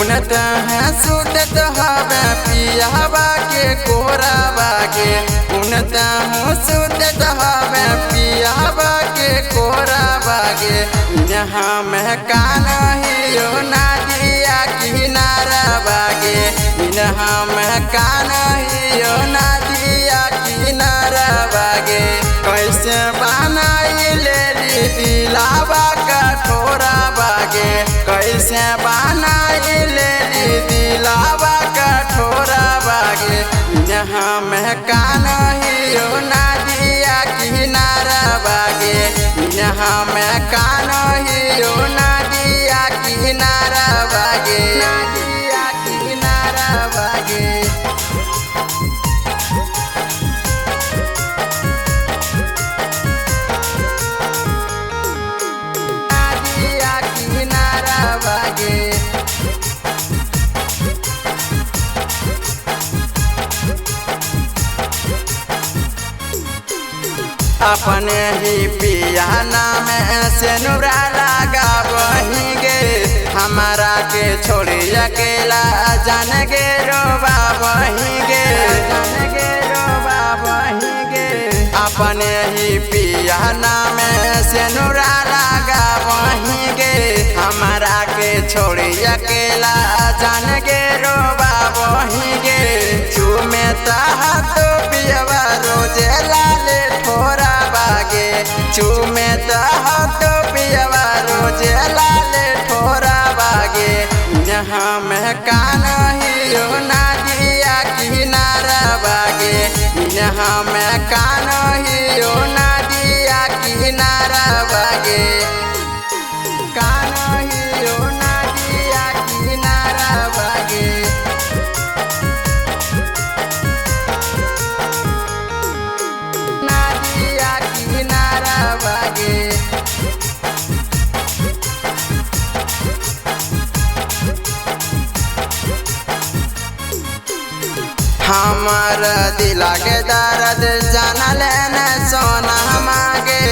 उनत है सुतत हवे पियावा के कोरा बागे उनत हूँ सुतत हवे पियावा के कोरा बागे यहाँ में कान हियो नदिया किनारा बागे यहाँ में कान हियो नदिया किनारा बागे कैसे बनाइले दिलावा कठोरा बागे कैसे बनाइले दिलावा कठोरा बागे यहाँ में कान हियो नदिया किनारा बागे यहाँ में कान हियो नदिया किनारा बागे नदिया किनारा बागे अपने ही पिया नाम से नुरा लगा वहीं गे हमारा के छोड़ी अकेला जान गे रोबा वहीं गे जान गे रोबा वहीं गे अपने ही पिया नाम से नुरा लगा वहीं गे हमारा के छोड़ी अकेला जान गे रोबा वहीं गे चूमे तो पियवा रोजे लाले ठोरा बागे चूमे तो पियवा रोजे लाले ठोरा बागे यहाँ में कान हियो नदिया किनारा बागे यहाँ में कान हियो नदिया किनारा बागे कान हियो नदिया किनारा बागे नदिया किनारा बागे हमार दिला के दर्द जानल न सोना मांगे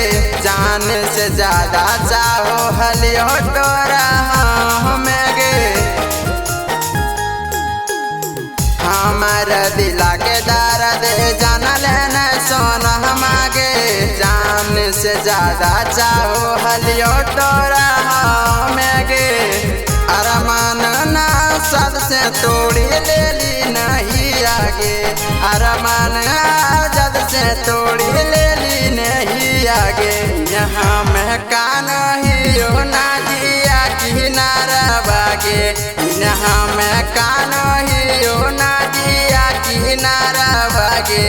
जान से ज्यादा चाहो हलियो तोरा हमें गे हमार दिला के दर्द जानल न सोना मांगे जान से ज्यादा चाहो हलियो तोरा हमें गे अरमान ना सद से तोड़ी ले ली नहीं आगे अरमान जद से तोड़ी ले ली नहीं आगे यहाँ में कान हियो नदिया किनारा बागे यहाँ में कान हियो नदिया किनारा बागे।